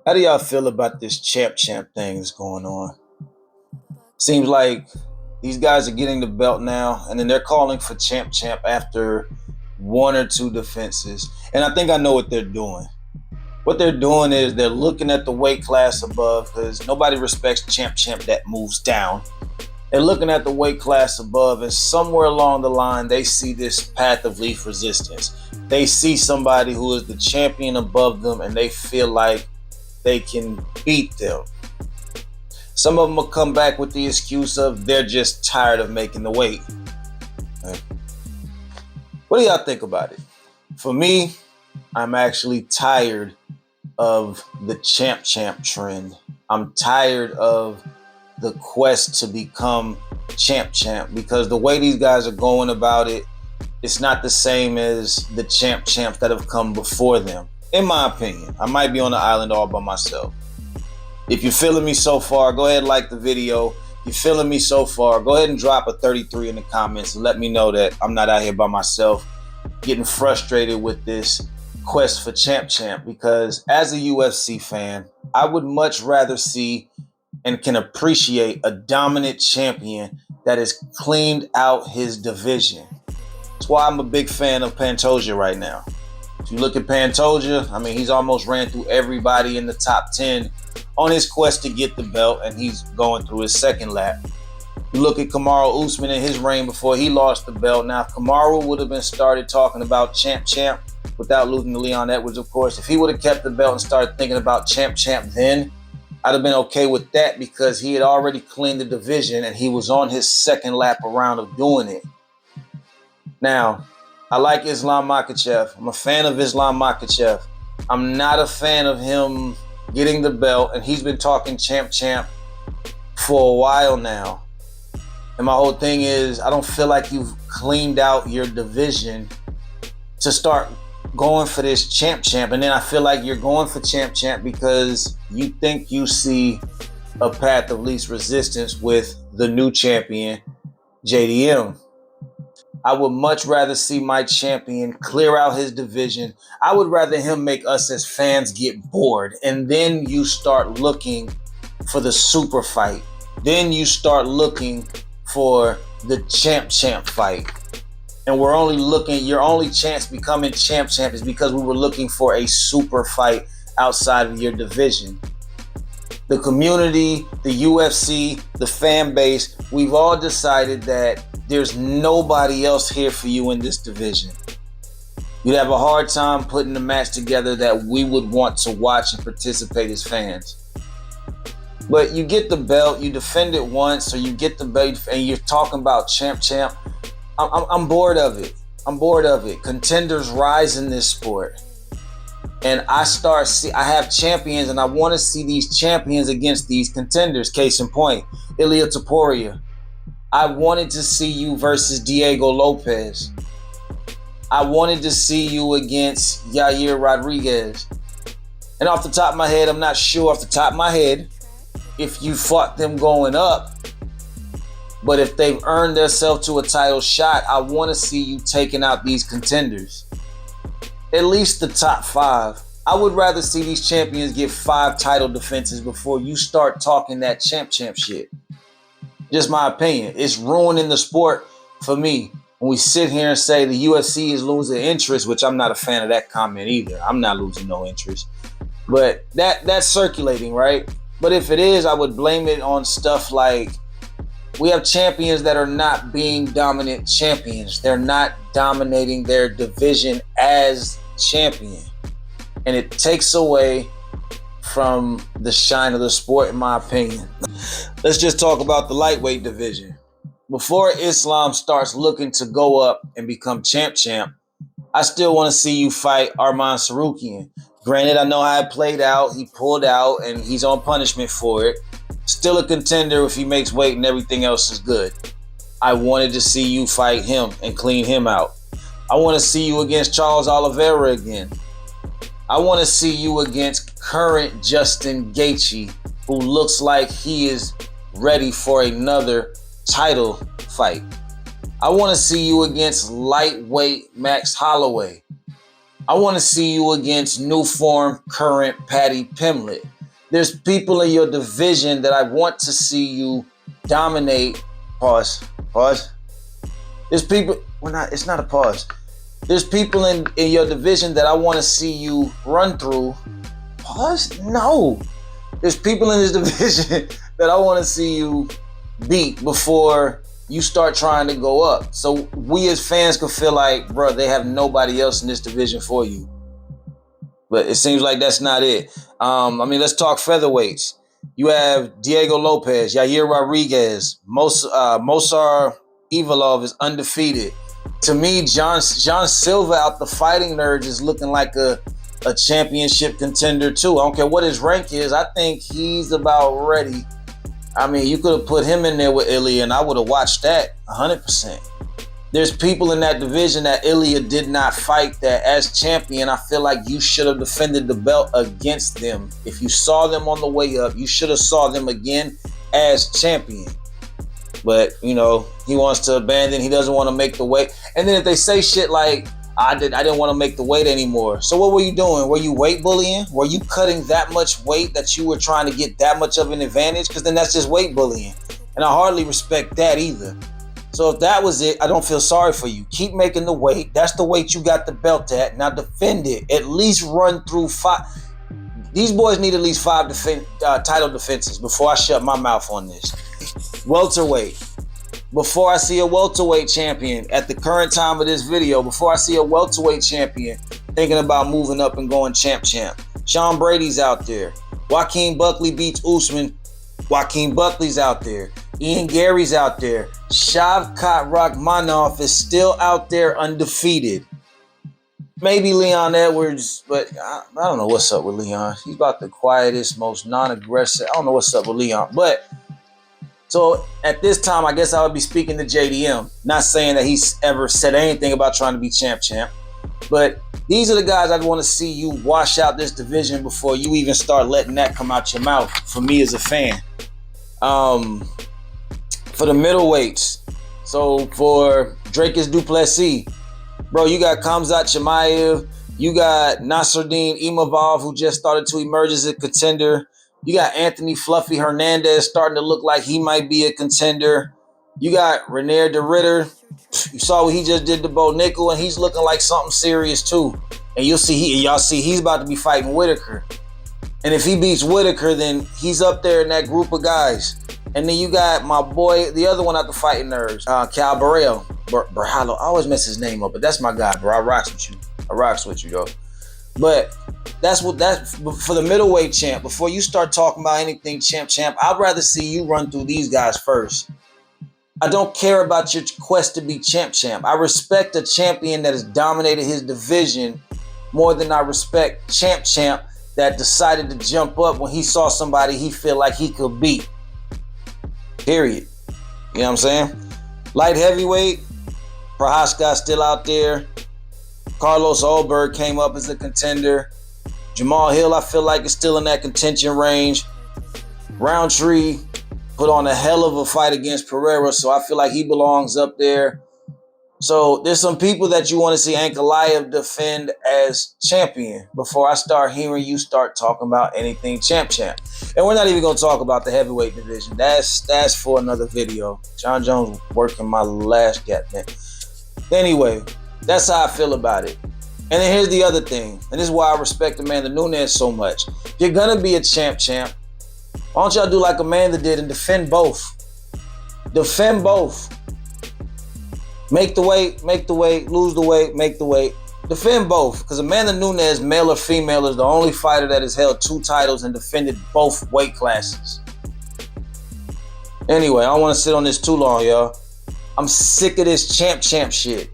How do y'all feel about this champ thing that's going on? Seems like these guys are getting the belt now, and then they're calling for champ after one or two defenses. And I think I know what they're doing. What they're doing is they're looking at the weight class above because nobody respects champ that moves down. They're looking at the weight class above, and somewhere along the line, they see this path of least resistance. They see somebody who is the champion above them, and they feel like they can beat them. Some of them will come back with the excuse of they're just tired of making the weight. What do y'all think about it? For me, I'm actually tired of the champ trend. I'm tired of the quest to become champ because the way these guys are going about it, it's not the same as the champs that have come before them. In my opinion, I might be on the island all by myself. If you're feeling me so far, go ahead and like the video. If you're feeling me so far, go ahead and drop a 33 in the comments and let me know that I'm not out here by myself getting frustrated with this quest for champ because as a UFC fan, I would much rather see and can appreciate a dominant champion that has cleaned out his division. That's why I'm a big fan of Pantoja right now. If you look at Pantoja, I mean, he's almost ran through everybody in the top 10 on his quest to get the belt, and he's going through his second lap. You look at Kamaru Usman in his reign before he lost the belt. Now, if Kamaru would have been started talking about champ without losing to Leon Edwards, of course, if he would have kept the belt and started thinking about champ then, I'd have been okay with that because he had already cleaned the division and he was on his second lap around of doing it. Now, I like Islam Makhachev. I'm a fan of Islam Makhachev. I'm not a fan of him getting the belt, and he's been talking champ for a while now. And my whole thing is, I don't feel like you've cleaned out your division to start going for this champ. And then I feel like you're going for champ because you think you see a path of least resistance with the new champion, JDM. I would much rather see my champion clear out his division. I would rather him make us as fans get bored. And then you start looking for the super fight. Then you start looking for the champ fight. And we're only looking, your only chance becoming champ is because we were looking for a super fight outside of your division. The community, the UFC, the fan base, we've all decided that there's nobody else here for you in this division. You'd have a hard time putting a match together that we would want to watch and participate as fans. But you get the belt, you defend it once, or you get the belt and you're talking about champ. I'm bored of it. I'm bored of it. Contenders rise in this sport. And I have champions, and I want to see these champions against these contenders. Case in point, Ilia Topuria. I wanted to see you versus Diego Lopez. I wanted to see you against Yair Rodriguez. And off the top of my head, I'm not sure off the top of my head if you fought them going up. But if they've earned themselves to a title shot, I want to see you taking out these contenders. At least the top 5. I would rather see these champions get 5 title defenses before you start talking that champ shit. Just my opinion. It's ruining the sport for me. When we sit here and say the UFC is losing interest, which I'm not a fan of that comment either. I'm not losing no interest. But that's circulating, right? But if it is, I would blame it on stuff like we have champions that are not being dominant champions. They're not dominating their division as champion. And it takes away from the shine of the sport, in my opinion. Let's just talk about the lightweight division. Before Islam starts looking to go up and become champ, I still want to see you fight Arman Sarukian. Granted, I know how it played out. He pulled out and he's on punishment for it. Still a contender if he makes weight and everything else is good. I wanted to see you fight him and clean him out. I want to see you against Charles Oliveira again. I want to see you against current Justin Gaethje, who looks like he is ready for another title fight. I want to see you against lightweight Max Holloway. I want to see you against new form current Paddy Pimblett. There's people in your division that I want to see you dominate. Pause. Pause. There's people. It's not a pause. There's people in your division that I want to see you run through. Pause? No. There's people in this division that I want to see you beat before you start trying to go up. So we as fans could feel like, bro, they have nobody else in this division for you. But it seems like that's not it. Let's talk featherweights. You have Diego Lopez, Yair Rodriguez, Mosar Ivalov is undefeated. To me, John Silva out the Fighting Nerds is looking like a championship contender too. I don't care what his rank is. I think he's about ready. I mean, you could have put him in there with Ilya, and I would have watched that 100%. There's people in that division that Ilya did not fight that as champion, I feel like you should have defended the belt against them. If you saw them on the way up, you should have saw them again as champion. But, he wants to abandon. He doesn't want to make the weight. And then if they say shit like, I didn't want to make the weight anymore. So what were you doing? Were you weight bullying? Were you cutting that much weight that you were trying to get that much of an advantage? Because then that's just weight bullying. And I hardly respect that either. So if that was it, I don't feel sorry for you. Keep making the weight. That's the weight you got the belt at. Now defend it. At least run through 5. These boys need at least 5 title defenses before I shut my mouth on this. Welterweight. Before I see a welterweight champion at the current time of this video, before I see a welterweight champion thinking about moving up and going champ. Sean Brady's out there. Joaquin Buckley beats Usman. Joaquin Buckley's out there. Ian Gary's out there. Shavkat Rakhmonov is still out there undefeated. Maybe Leon Edwards, but I don't know what's up with Leon. He's about the quietest, most non-aggressive. I don't know what's up with Leon. But so at this time, I guess I would be speaking to JDM. Not saying that he's ever said anything about trying to be champ. But these are the guys I'd want to see you wash out this division before you even start letting that come out your mouth for me as a fan. For the middleweights, so for Dricus du Plessis, bro, you got Khamzat Chimaev, you got Nasruddin Imavov, who just started to emerge as a contender. You got Anthony Fluffy Hernandez starting to look like he might be a contender. You got Renier de Ritter. You saw what he just did to Bo Nickel, and he's looking like something serious too. And y'all see he's about to be fighting Whitaker. And if he beats Whitaker, then he's up there in that group of guys. And then you got my boy, the other one out the Fighting Nerds, Cal Burrell. Berhalo. I always mess his name up, but that's my guy, bro. I rocks with you, though. But that's for the middleweight champ. Before you start talking about anything champ, I'd rather see you run through these guys first. I don't care about your quest to be champ. I respect a champion that has dominated his division more than I respect champ that decided to jump up when he saw somebody he feel like he could beat. Period. You know what I'm saying? Light heavyweight, Prohaska's still out there. Carlos Ulberg came up as a contender. Jamal Hill, I feel like, is still in that contention range. Roundtree put on a hell of a fight against Pereira, so I feel like he belongs up there. So there's some people that you want to see Ankalaev defend as champion before I start hearing you start talking about anything champ. And we're not even going to talk about the heavyweight division. That's for another video. John Jones working my last gap, man. Anyway, that's how I feel about it. And then here's the other thing, and this is why I respect Amanda Nunes so much. If you're going to be a champ, why don't y'all do like Amanda did and defend both? Defend both. Make the weight, lose the weight, make the weight. Defend both, because Amanda Nunes, male or female, is the only fighter that has held 2 titles and defended both weight classes. Anyway, I don't want to sit on this too long, y'all. I'm sick of this champ shit.